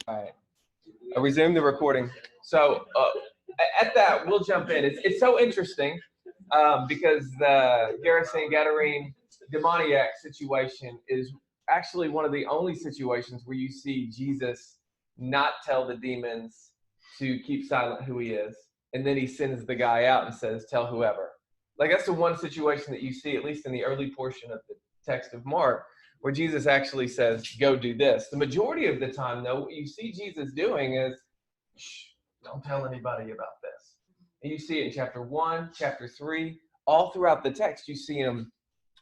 All right. I resume the recording. So at that, we'll jump in. It's so interesting because the Gerasene Gadarene demoniac situation is actually one of the only situations where you see Jesus not tell the demons to keep silent who he is, and then he sends the guy out and says, tell whoever. Like, that's the one situation that you see, at least in the early portion of the text of Mark, where Jesus actually says, go do this. The majority of the time, though, what you see Jesus doing is, shh, don't tell anybody about this. And you see it in chapter 1, chapter 3, all throughout the text, you see him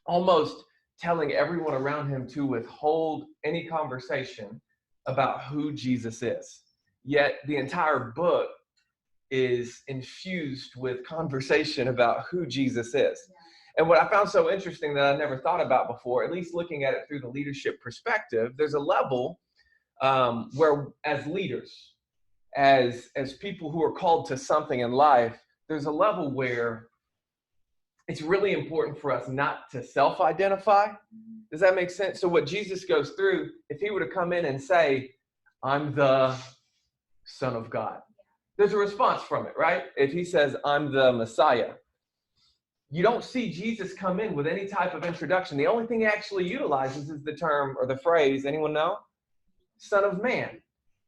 almost telling everyone around him to withhold any conversation about who Jesus is. Yet the entire book is infused with conversation about who Jesus is. And what I found so interesting that I never thought about before, at least looking at it through the leadership perspective, there's a level where as leaders, as people who are called to something in life, there's a level where it's really important for us not to self-identify. Does that make sense? So what Jesus goes through, if he were to come in and say, I'm the Son of God, there's a response from it, right? If he says, I'm the Messiah, you don't see Jesus come in with any type of introduction. The only thing he actually utilizes is the term or the phrase, anyone know? Son of Man.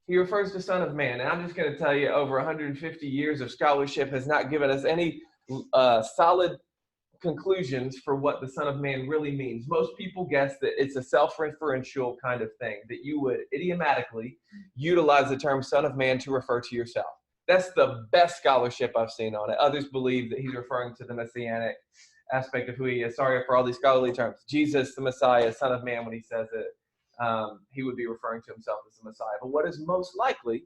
He refers to Son of Man. And I'm just going to tell you, over 150 years of scholarship has not given us any solid conclusions for what the Son of Man really means. Most people guess that it's a self-referential kind of thing, that you would idiomatically utilize the term Son of Man to refer to yourself. That's the best scholarship I've seen on it. Others believe that he's referring to the messianic aspect of who he is. Sorry for all these scholarly terms. Jesus, the Messiah, Son of Man, when he says it, he would be referring to himself as the Messiah. But what is most likely,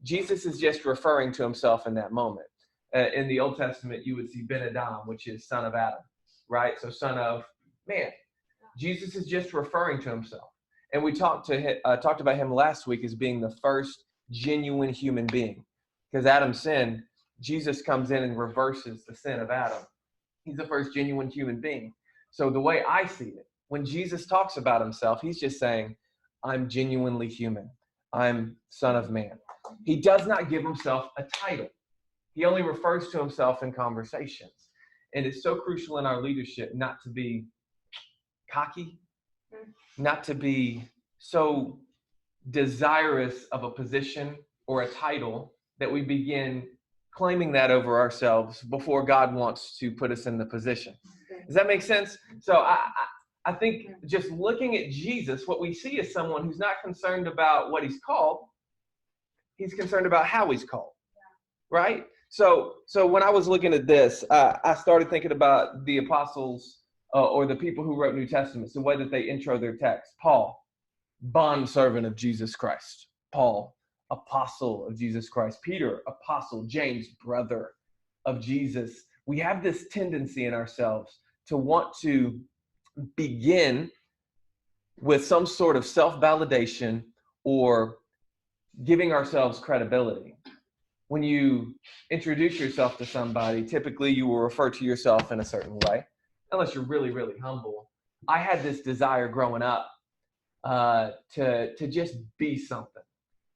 Jesus is just referring to himself in that moment. In the Old Testament, you would see Ben Adam, which is son of Adam, right? So son of man. Jesus is just referring to himself. And we talked about him last week as being the first genuine human being. Because Adam sinned, Jesus comes in and reverses the sin of Adam. He's the first genuine human being. So the way I see it, when Jesus talks about himself, he's just saying, I'm genuinely human. I'm Son of Man. He does not give himself a title. He only refers to himself in conversations. And it's so crucial in our leadership not to be cocky, not to be so desirous of a position or a title that we begin claiming that over ourselves before God wants to put us in the position. Does that make sense? So I think just looking at Jesus, what we see is someone who's not concerned about what he's called. He's concerned about how he's called, right? So when I was looking at this, I started thinking about the apostles or the people who wrote New Testaments, the way that they intro their text. Paul, bondservant of Jesus Christ. Paul, apostle of Jesus Christ. Peter, apostle. James, brother of Jesus. We have this tendency in ourselves to want to begin with some sort of self-validation or giving ourselves credibility. When you introduce yourself to somebody, typically you will refer to yourself in a certain way, unless you're really, really humble. I had this desire growing up to just be something.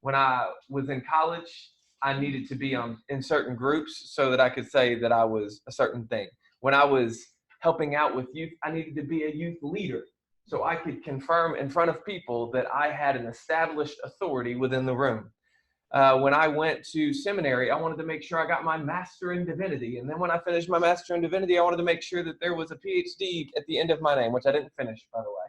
When I was in college, I needed to be in certain groups so that I could say that I was a certain thing. When I was helping out with youth, I needed to be a youth leader so I could confirm in front of people that I had an established authority within the room. When I went to seminary, I wanted to make sure I got my master in divinity. And then when I finished my master in divinity, I wanted to make sure that there was a PhD at the end of my name, which I didn't finish, by the way.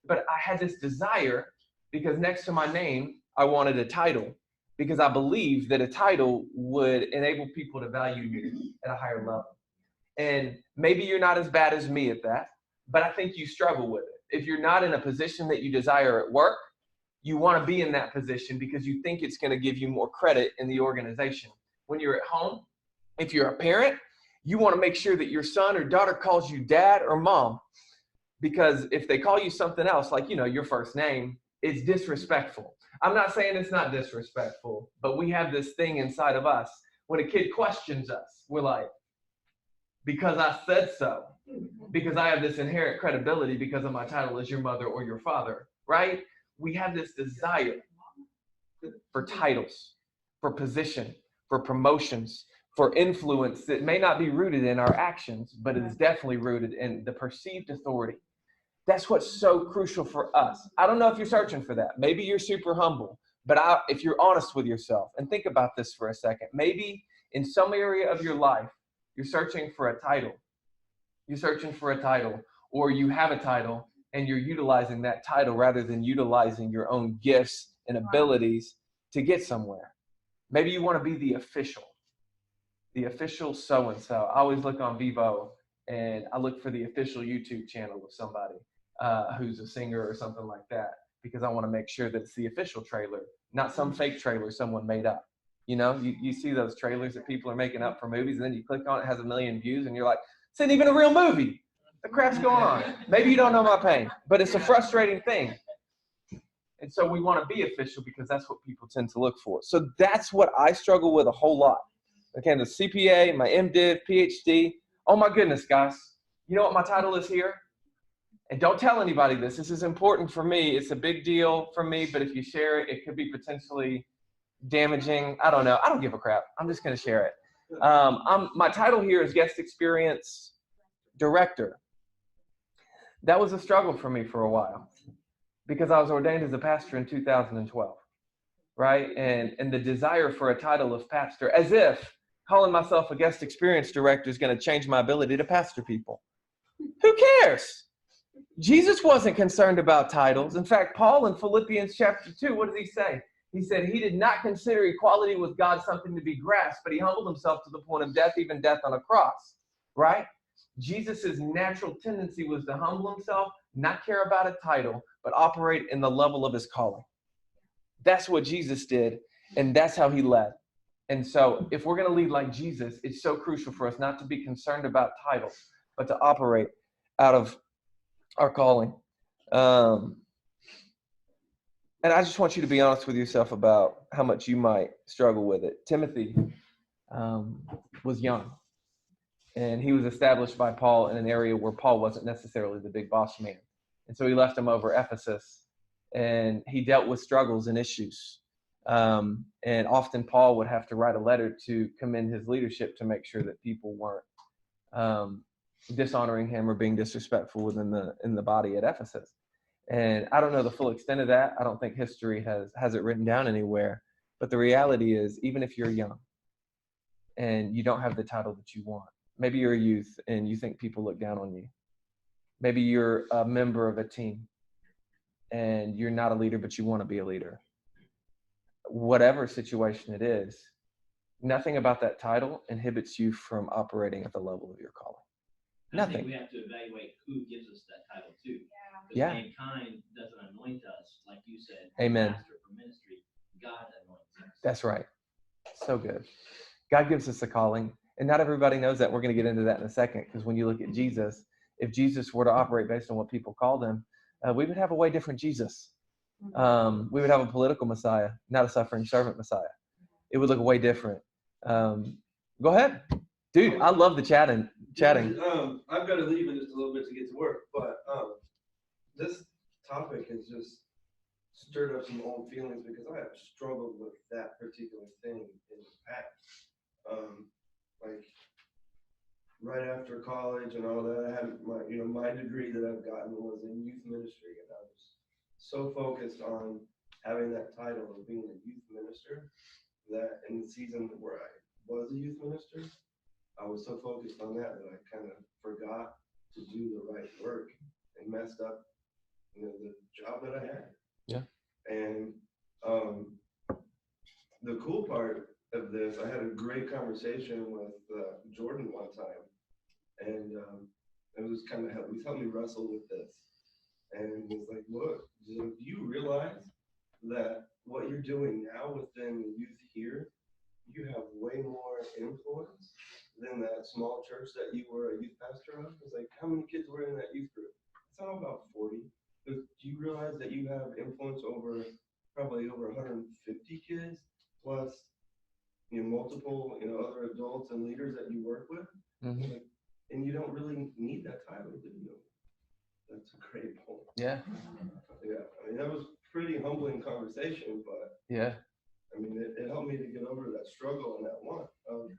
But I had this desire because next to my name, I wanted a title because I believed that a title would enable people to value you at a higher level. And maybe you're not as bad as me at that, but I think you struggle with it. If you're not in a position that you desire at work, you want to be in that position because you think it's going to give you more credit in the organization. When you're at home, if you're a parent, you want to make sure that your son or daughter calls you dad or mom, because if they call you something else, like, your first name, it's disrespectful. I'm not saying it's not disrespectful, but we have this thing inside of us. When a kid questions us, we're like, because I said so, because I have this inherent credibility because of my title as your mother or your father, right? We have this desire. for titles, for position, for promotions, for influence that may not be rooted in our actions, but it is definitely rooted in the perceived authority. That's what's so crucial for us. I don't know if you're searching for that. Maybe you're super humble, but if you're honest with yourself and think about this for a second, maybe in some area of your life, you're searching for a title. You're searching for a title, or you have a title and you're utilizing that title rather than utilizing your own gifts and abilities to get somewhere. Maybe you want to be the official so-and-so. I always look on Vivo and I look for the official YouTube channel of somebody who's a singer or something like that, because I want to make sure that it's the official trailer, not some fake trailer someone made up. You know, you see those trailers that people are making up for movies, and then you click on it, it has 1 million views, and you're like, this isn't even a real movie. The crap's going on. Maybe you don't know my pain, but it's a frustrating thing. And so we want to be official because that's what people tend to look for. So that's what I struggle with a whole lot. Okay, the CPA, my MDiv, PhD. Oh my goodness, guys. You know what my title is here? And don't tell anybody this. This is important for me. It's a big deal for me, but if you share it, it could be potentially damaging. I don't know. I don't give a crap. I'm just going to share it. My title here is Guest Experience Director. That was a struggle for me for a while because I was ordained as a pastor in 2012, right? And the desire for a title of pastor, as if calling myself a guest experience director is going to change my ability to pastor people. Who cares? Jesus wasn't concerned about titles. In fact, Paul in Philippians chapter 2, what does he say? He said he did not consider equality with God something to be grasped, but he humbled himself to the point of death, even death on a cross, right? Jesus' natural tendency was to humble himself, not care about a title, but operate in the level of his calling. That's what Jesus did, and that's how he led. And so if we're going to lead like Jesus, it's so crucial for us not to be concerned about titles, but to operate out of our calling. And I just want you to be honest with yourself about how much you might struggle with it. Timothy was young, and he was established by Paul in an area where Paul wasn't necessarily the big boss man. And so he left him over Ephesus, and he dealt with struggles and issues. And often Paul would have to write a letter to commend his leadership to make sure that people weren't dishonoring him or being disrespectful within the body at Ephesus. And I don't know the full extent of that. I don't think history has it written down anywhere. But the reality is, even if you're young and you don't have the title that you want, maybe you're a youth and you think people look down on you. Maybe you're a member of a team and you're not a leader, but you want to be a leader. Whatever situation it is, nothing about that title inhibits you from operating at the level of your calling. Nothing. I think we have to evaluate who gives us that title too. Because Yeah. mankind doesn't anoint us, like you said. Amen. Pastor for ministry, God anoints us. That's right. So good. God gives us a calling, and not everybody knows that. We're going to get into that in a second, because when you look at Jesus, if Jesus were to operate based on what people called him, we would have a way different Jesus. We would have a political Messiah, not a suffering servant Messiah. It would look way different. Go ahead. Dude, I love the chatting. I've got to leave in just a little bit to get to work, but this topic has just stirred up some old feelings because I have struggled with that particular thing in the past. Like right after college and all that, I had my degree that I've gotten was in youth ministry, and I was so focused on having that title of being a youth minister that in the season where I was a youth minister, I was so focused on that I kind of forgot to do the right work and messed up, the job that I had. Yeah. And the cool part of this, I had a great conversation with Jordan one time, and it was kind of he's helped me wrestle with this. And he's like, look, do you realize that what you're doing now within the youth here, you have way more influence than that small church that you were a youth pastor of? It's like, how many kids were in that youth group? It's not about 40. Do you realize that you have influence over probably over 150 kids plus multiple other adults and leaders that you work with? Mm-hmm. Like, and you don't really need that title, do you? That's a great point. Yeah. Yeah. I mean, that was pretty humbling conversation, but yeah. me to get over that struggle and that want of,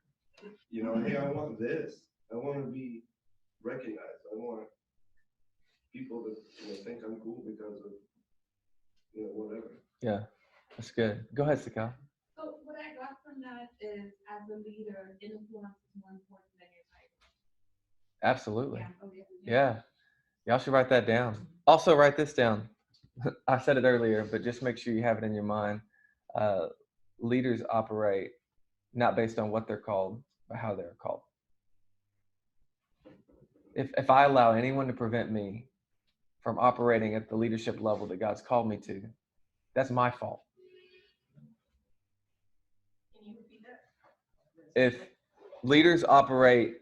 hey, I want this. I want to be recognized. I want people to think I'm cool because of whatever. Yeah, that's good. Go ahead, Sakal. So what I got from that is, as a leader, influence is more important than your title. Absolutely. Yeah. Okay. Yeah. Y'all should write that down. Also, write this down. I said it earlier, but just make sure you have it in your mind. Leaders operate not based on what they're called, but how they're called. If I allow anyone to prevent me from operating at the leadership level that God's called me to, that's my fault. Can you repeat that? If leaders operate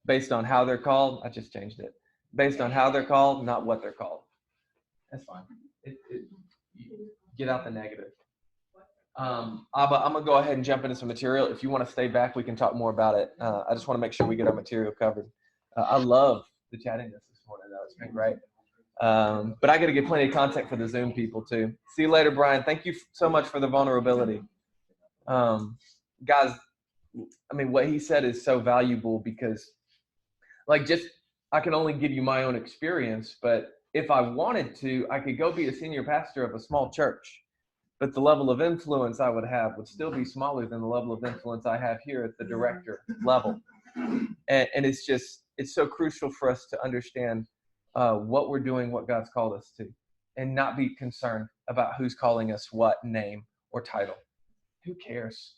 based on how they're called, I just changed it. Based on how they're called, not what they're called. That's fine. Get out the negative. Abba, I'm going to go ahead and jump into some material. If you want to stay back, we can talk more about it. I just want to make sure we get our material covered. I love the chattiness this morning, though. It's been great. But I got to get plenty of content for the Zoom people, too. See you later, Brian. Thank you so much for the vulnerability. Guys, I mean, what he said is so valuable because, I can only give you my own experience, but if I wanted to, I could go be a senior pastor of a small church. But the level of influence I would have would still be smaller than the level of influence I have here at the director level. And it's so crucial for us to understand what we're doing, what God's called us to, and not be concerned about who's calling us what name or title. Who cares?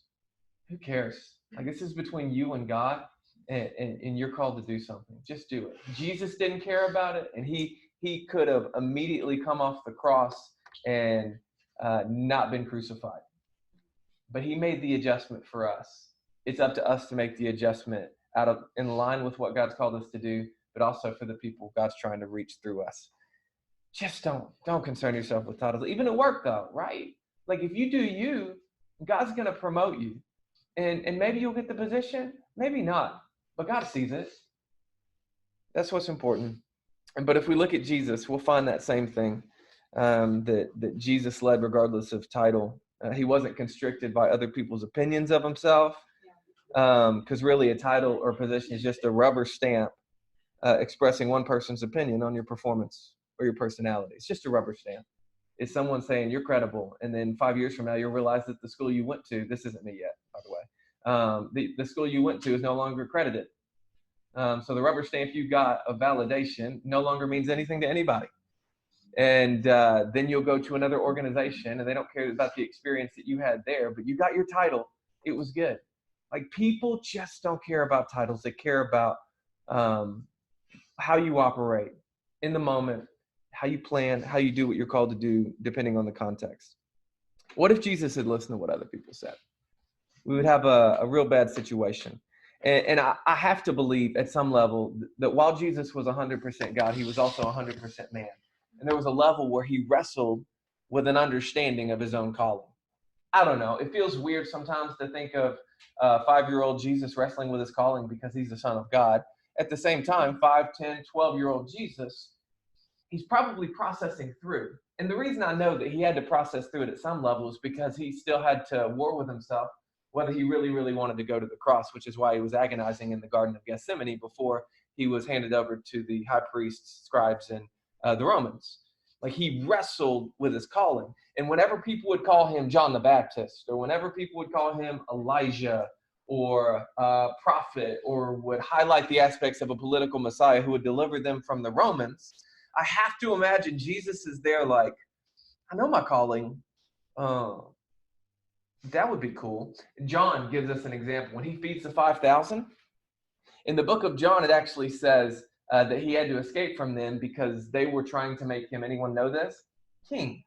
Who cares? This is between you and God, and you're called to do something. Just do it. Jesus didn't care about it, and he could have immediately come off the cross and not been crucified. But he made the adjustment for us. It's up to us to make the adjustment in line with what God's called us to do, but also for the people God's trying to reach through us. Just don't concern yourself with titles. Even at work, though, right? If you do you, God's going to promote you. And maybe you'll get the position, maybe not. But God sees it. That's what's important. But if we look at Jesus, we'll find that same thing. That Jesus led regardless of title. He wasn't constricted by other people's opinions of himself, because really a title or position is just a rubber stamp expressing one person's opinion on your performance or your personality. It's just a rubber stamp. It's someone saying you're credible, and then 5 years from now you'll realize that the school you went to, this isn't me yet, by the way, the school you went to is no longer accredited. So the rubber stamp you got of validation no longer means anything to anybody. And then you'll go to another organization and they don't care about the experience that you had there, but you got your title. It was good. People just don't care about titles. They care about how you operate in the moment, how you plan, how you do what you're called to do, depending on the context. What if Jesus had listened to what other people said? We would have a real bad situation. And I have to believe at some level that while Jesus was 100% God, he was also 100% man. And there was a level where he wrestled with an understanding of his own calling. I don't know. It feels weird sometimes to think of 5-year-old Jesus wrestling with his calling because he's the Son of God. At the same time, 5, 10, 12-year-old Jesus, he's probably processing through. And the reason I know that he had to process through it at some level is because he still had to war with himself whether he really, really wanted to go to the cross, which is why he was agonizing in the Garden of Gethsemane before he was handed over to the high priests, scribes, and the Romans. He wrestled with his calling. And whenever people would call him John the Baptist, or whenever people would call him Elijah or prophet, or would highlight the aspects of a political Messiah who would deliver them from the Romans, I have to imagine Jesus is there I know my calling. That would be cool. John gives us an example. When he feeds the 5,000, in the book of John, it actually says that he had to escape from them because they were trying to make him, anyone know this? King.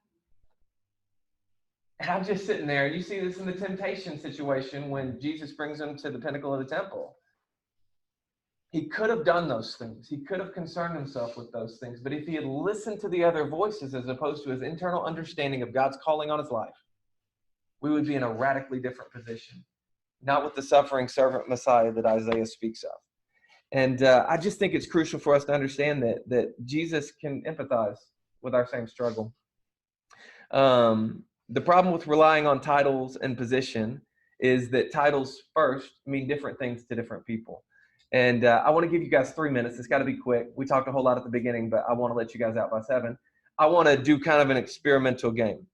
And I'm just sitting there, and you see this in the temptation situation when Jesus brings him to the pinnacle of the temple. He could have done those things. He could have concerned himself with those things. But if he had listened to the other voices as opposed to his internal understanding of God's calling on his life, we would be in a radically different position. Not with the suffering servant Messiah that Isaiah speaks of. And I just think it's crucial for us to understand that Jesus can empathize with our same struggle. The problem with relying on titles and position is that titles first mean different things to different people. And I want to give you guys 3 minutes. It's got to be quick. We talked a whole lot at the beginning, but I want to let you guys out by 7. I want to do kind of an experimental game.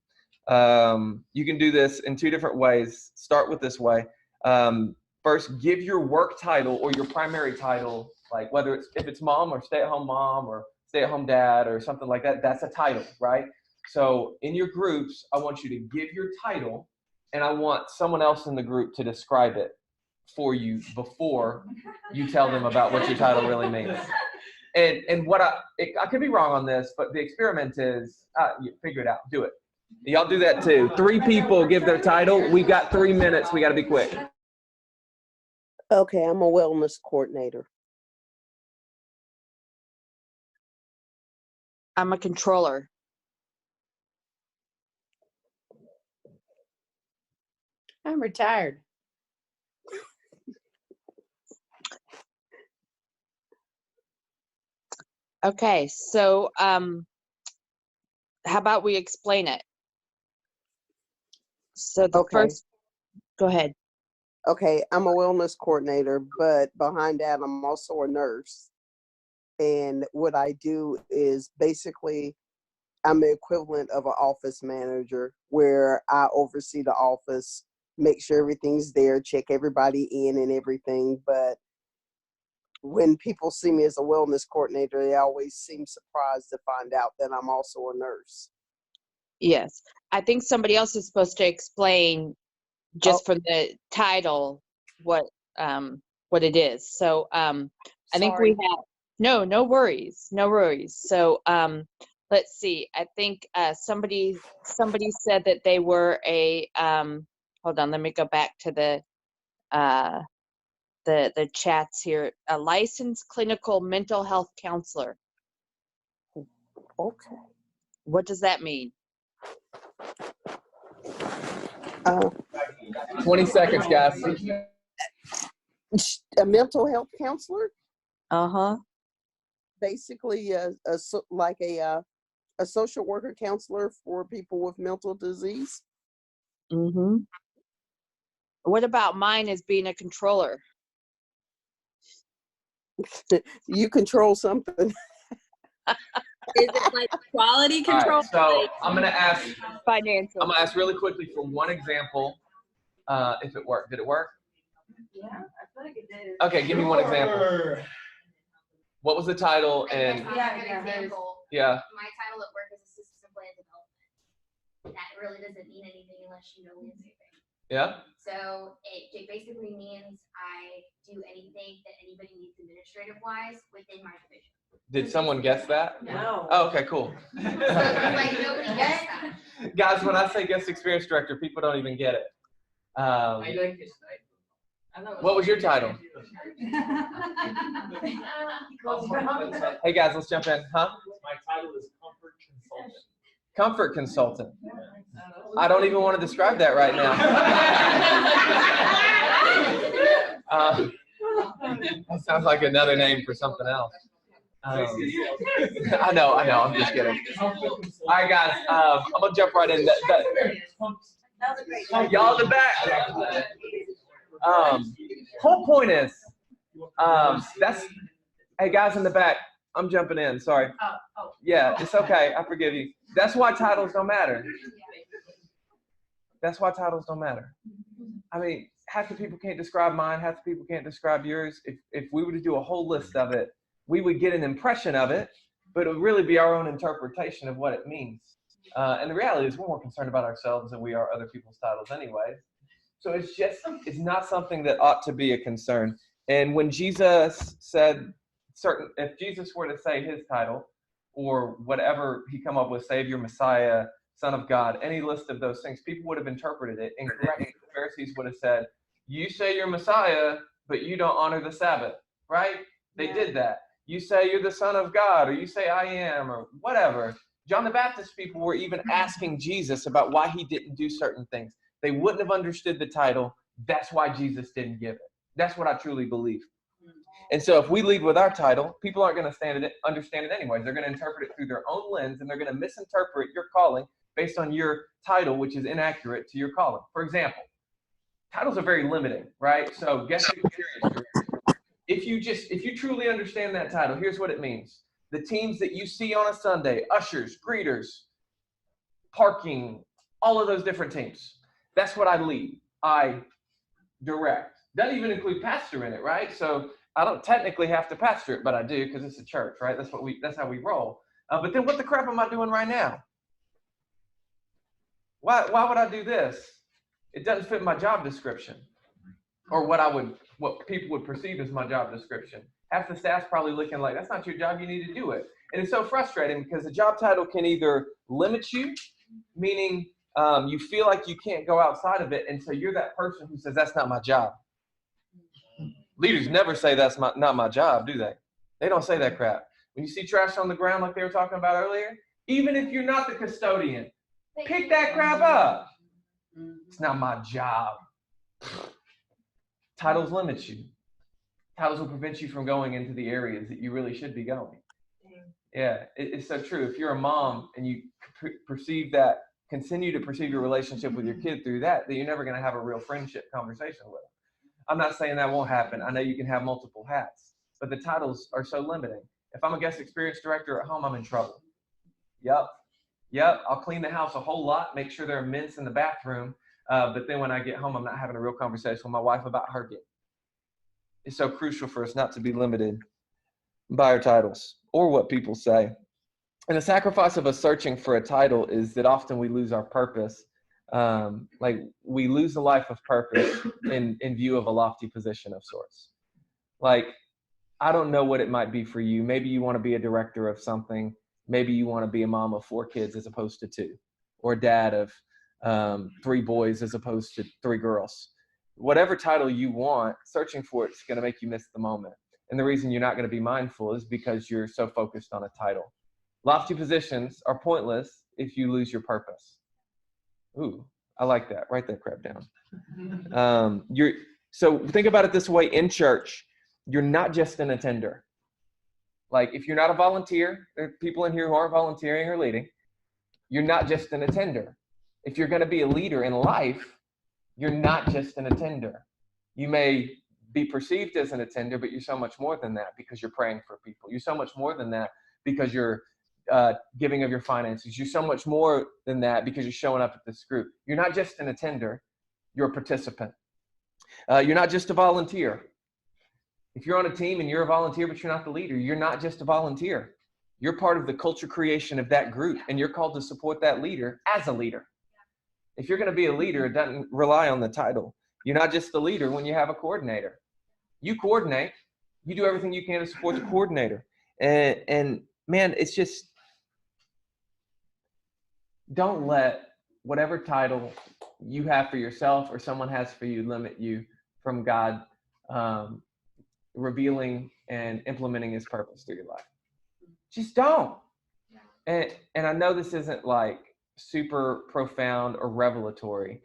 You can do this in 2 different ways. Start with this way. First, give your work title or your primary title, like whether if it's mom or stay-at-home mom or stay-at-home dad or something like that, that's a title, right? So in your groups, I want you to give your title, and I want someone else in the group to describe it for you before you tell them about what your title really means. And what I could be wrong on this, but the experiment is, you figure it out, do it. Y'all do that too. 3 people give their title. We've got 3 minutes. We got to be quick. Okay, I'm a wellness coordinator. I'm a controller. I'm retired. Okay, so how about we explain it? So the Okay. first, go ahead. Okay, I'm a wellness coordinator, but behind that, I'm also a nurse. And what I do is basically, I'm the equivalent of an office manager where I oversee the office, make sure everything's there, check everybody in and everything. But when people see me as a wellness coordinator, they always seem surprised to find out that I'm also a nurse. Yes, I think somebody else is supposed to explain just for the title what it is. So I think we Sorry. have no worries. So let's see. I think somebody said that they were a hold on, let me go back to the chats here. A licensed clinical mental health counselor. Okay. What does that mean? 20 seconds, guys. A mental health counselor, Uh-huh. basically like a social worker counselor for people with mental disease. Mm-hmm. What about mine as being a controller? You control something. Is it like quality All control? right, so I'm gonna ask Financial. really quickly for one example, if it worked. Did it work? Yeah, I feel like it did. Okay, give me one example. What was the title? And Yeah, Good yeah. example. yeah, My title at work is assistant plan development. That really doesn't mean anything unless you know landscaping. yeah. So it basically means I do anything that anybody needs administrative wise within my division. Did someone guess that? No. Oh, okay, cool. Like nobody gets that. Guys, when I say guest experience director, people don't even get it. What was your title? Hey guys, let's jump in. Huh? My title is comfort consultant. Comfort consultant. I don't even want to describe that right now. That sounds like another name for something else. I know. I'm just kidding. All right, guys. I'm gonna jump right in. Y'all in the back. Whole point is, hey guys in the back. I'm jumping in. Sorry. Yeah, it's okay. I forgive you. That's why titles don't matter. I mean, half the people can't describe mine. Half the people can't describe yours. If we were to do a whole list of it, we would get an impression of it, but it would really be our own interpretation of what it means. And the reality is we're more concerned about ourselves than we are other people's titles anyway. So it's not something that ought to be a concern. And when Jesus said if Jesus were to say his title or whatever he come up with, Savior, Messiah, Son of God, any list of those things, people would have interpreted it incorrectly. The Pharisees would have said, you say you're Messiah, but you don't honor the Sabbath, right? They did that. You say you're the Son of God, or you say I am, or whatever. John the Baptist people were even asking Jesus about why he didn't do certain things. They wouldn't have understood the title. That's why Jesus didn't give it. That's what I truly believe. And so if we lead with our title, people aren't going to understand it anyways. They're going to interpret it through their own lens, and they're going to misinterpret your calling based on your title, which is inaccurate to your calling. For example, titles are very limiting, right? So guest experience director. If you truly understand that title, here's what it means. The teams that you see on a Sunday, ushers, greeters, parking, all of those different teams. That's what I lead. I direct. Doesn't even include pastor in it, right? So I don't technically have to pastor it, but I do because it's a church, right? That's how we roll. But then what the crap am I doing right now? Why would I do this? It doesn't fit my job description, or what people would perceive as my job description. Half the staff's probably looking like, that's not your job, you need to do it. And it's so frustrating because the job title can either limit you, meaning you feel like you can't go outside of it, and so you're that person who says, that's not my job. Leaders never say that's not my job, do they? They don't say that crap. When you see trash on the ground like they were talking about earlier, even if you're not the custodian, pick that crap up. It's not my job. Titles limit you. Titles will prevent you from going into the areas that you really should be going. Yeah, it's so true. If you're a mom and you continue to perceive your relationship with your kid through that, then you're never going to have a real friendship conversation with them. I'm not saying that won't happen. I know you can have multiple hats, but the titles are so limiting. If I'm a guest experience director at home, I'm in trouble. Yep. I'll clean the house a whole lot, make sure there are mints in the bathroom. But then when I get home, I'm not having a real conversation with my wife about her gift. It's so crucial for us not to be limited by our titles or what people say. And the sacrifice of us searching for a title is that often we lose our purpose. Like we lose the life of purpose in view of a lofty position of sorts. Like, I don't know what it might be for you. Maybe you want to be a director of something. Maybe you want to be a mom of 4 kids as opposed to 2, or a dad of 3 boys as opposed to 3 girls. Whatever title you want, searching for it's going to make you miss the moment. And the reason you're not going to be mindful is because you're so focused on a title. Lofty positions are pointless if you lose your purpose. Ooh, I like that. Write that crap down. So think about it this way. In church, you're not just an attender. Like, if you're not a volunteer, there are people in here who aren't volunteering or leading. You're not just an attender. If you're going to be a leader in life, you're not just an attender. You may be perceived as an attender, but you're so much more than that because you're praying for people. You're so much more than that because you're giving of your finances. You're so much more than that because you're showing up at this group. You're not just an attender. You're a participant. You're not just a volunteer. If you're on a team and you're a volunteer, but you're not the leader, you're not just a volunteer. You're part of the culture creation of that group, and you're called to support that leader as a leader. If you're going to be a leader, it doesn't rely on the title. You're not just the leader when you have a coordinator. You coordinate. You do everything you can to support the coordinator. And man, it's just, don't let whatever title you have for yourself or someone has for you limit you from God revealing and implementing his purpose through your life. Just don't. And I know this isn't like super profound or revelatory,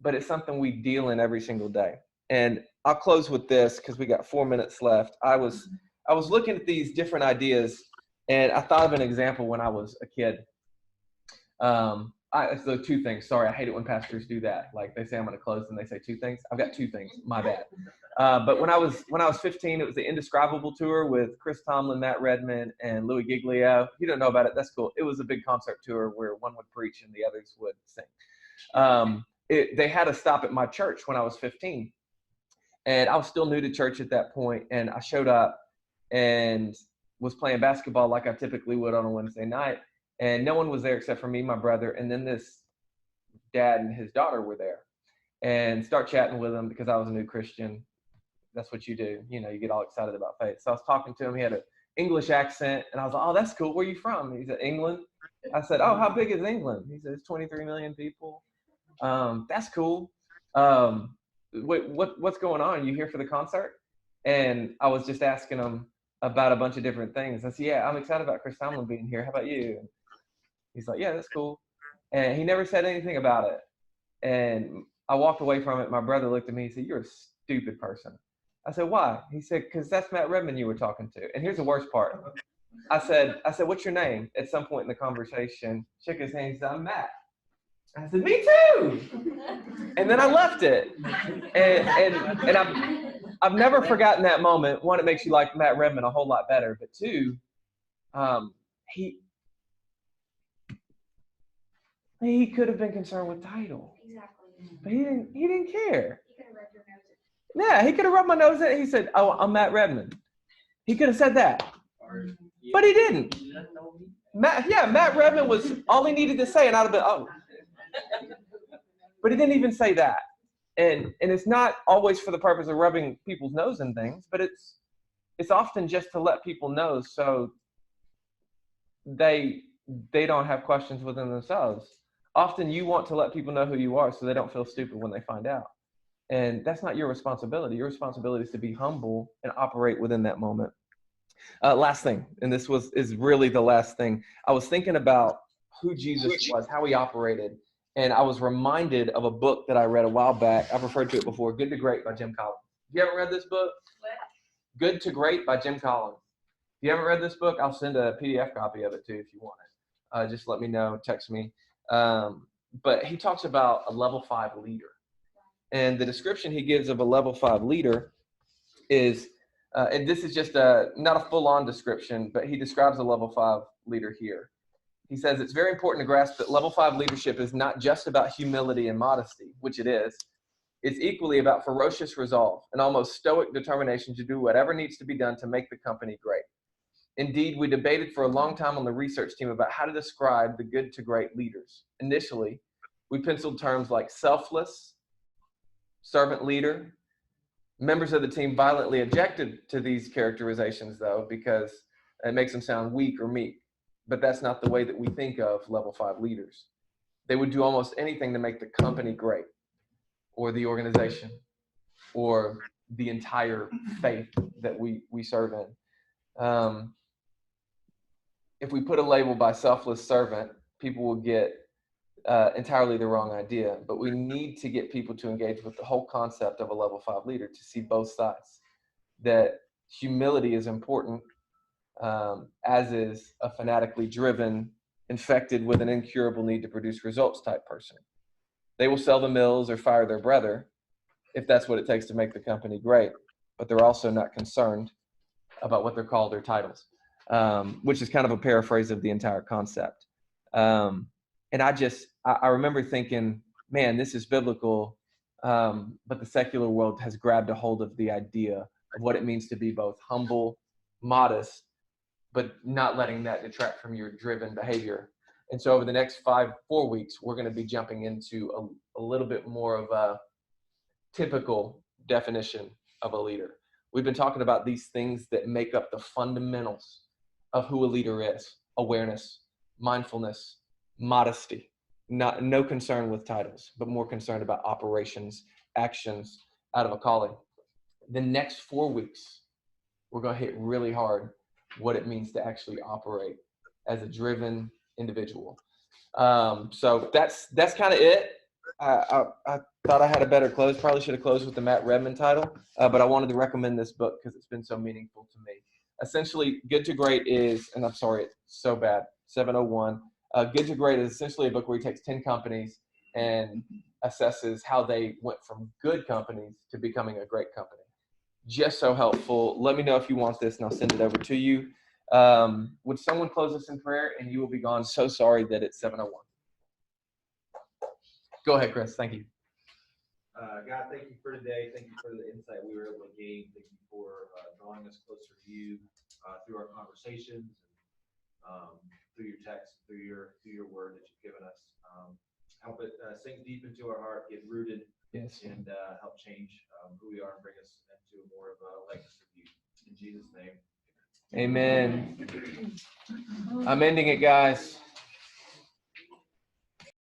but it's something we deal in every single day. And I'll close with this because we got 4 minutes left. I was looking at these different ideas, and I thought of an example when I was a kid. So 2 things. Sorry, I hate it when pastors do that. Like, they say I'm going to close and they say 2 things. I've got 2 things. My bad. But when I was 15, it was the Indescribable tour with Chris Tomlin, Matt Redman, and Louis Giglio. If you don't know about it, that's cool. It was a big concert tour where one would preach and the others would sing. They had a stop at my church when I was 15. And I was still new to church at that point. And I showed up and was playing basketball like I typically would on a Wednesday night. And no one was there except for me, my brother, and then this dad and his daughter were there. And start chatting with him because I was a new Christian. That's what you do. You know, you get all excited about faith. So I was talking to him. He had an English accent. And I was like, oh, that's cool. Where are you from? He said, England. I said, oh, how big is England? He says, 23 million people. That's cool. What's going on? You here for the concert? And I was just asking him about a bunch of different things. I said, yeah, I'm excited about Chris Tomlin being here. How about you? And he's like, yeah, that's cool. And he never said anything about it. And I walked away from it. My brother looked at me. He said, you're a stupid person. I said, why? He said, because that's Matt Redman you were talking to. And here's the worst part. I said, what's your name? At some point in the conversation, shook his hand. He said, I'm Matt. I said, me too. And then I left it. And I've never forgotten that moment. One, it makes you like Matt Redman a whole lot better. But two, he could have been concerned with title. Exactly. But he didn't care. He could have rubbed your nose Yeah, he could have rubbed my nose in it. He said, oh, I'm Matt Redman. He could have said that. But he didn't. Matt Redman was all he needed to say, and I'd have been, oh. But he didn't even say that. And it's not always for the purpose of rubbing people's nose in things, but it's often just to let people know so they don't have questions within themselves. Often you want to let people know who you are so they don't feel stupid when they find out. And that's not your responsibility. Your responsibility is to be humble and operate within that moment. Last thing, and this is really the last thing. I was thinking about who Jesus was, how he operated, and I was reminded of a book that I read a while back. I've referred to it before, Good to Great by Jim Collins. You haven't read this book? What? Good to Great by Jim Collins. If you haven't read this book, I'll send a PDF copy of it too if you want it. Just let me know, text me. But he talks about a level 5 leader. And the description he gives of a level 5 leader is, and this is just not a full-on description, but he describes a level 5 leader here. He says it's very important to grasp that level 5 leadership is not just about humility and modesty, which it is. It's equally about ferocious resolve and almost stoic determination to do whatever needs to be done to make the company great. Indeed, we debated for a long time on the research team about how to describe the good to great leaders. Initially, we penciled terms like selfless, servant leader. Members of the team violently objected to these characterizations, though, because it makes them sound weak or meek. But that's not the way that we think of level 5 leaders. They would do almost anything to make the company great, or the organization, or the entire faith that we serve in. If we put a label by selfless servant, people will get entirely the wrong idea. But we need to get people to engage with the whole concept of a level 5 leader to see both sides. That humility is important, as is a fanatically driven, infected with an incurable need to produce results type person. They will sell the mills or fire their brother if that's what it takes to make the company great, but they're also not concerned about what they're called or titles, which is kind of a paraphrase of the entire concept. And I remember thinking, man, this is biblical, but the secular world has grabbed a hold of the idea of what it means to be both humble, modest, but not letting that detract from your driven behavior. And so over the next 4 weeks, we're going to be jumping into a little bit more of a typical definition of a leader. We've been talking about these things that make up the fundamentals of who a leader is: awareness, mindfulness, modesty, no concern with titles, but more concerned about operations, actions out of a calling. The next 4 weeks, we're going to hit really hard what it means to actually operate as a driven individual. So that's kind of it. I thought I had a better close. Probably should have closed with the Matt Redman title, but I wanted to recommend this book because it's been so meaningful to me. Essentially, Good to Great is, and I'm sorry, it's so bad, 701. Good to Great is essentially a book where he takes 10 companies and assesses how they went from good companies to becoming a great company. Just so helpful. Let me know if you want this, and I'll send it over to you. Would someone close us in prayer, and you will be gone. So sorry that it's 7:01. Go ahead, Chris. Thank you. God, thank you for today. Thank you for the insight we were able to gain. Thank you for drawing us closer to you through our conversations, through your text, through your word that you've given us. Help it sink deep into our heart, get rooted, Yes, and help change who we are and bring us into more of a likeness of you. In Jesus' name. amen. I'm ending it, guys.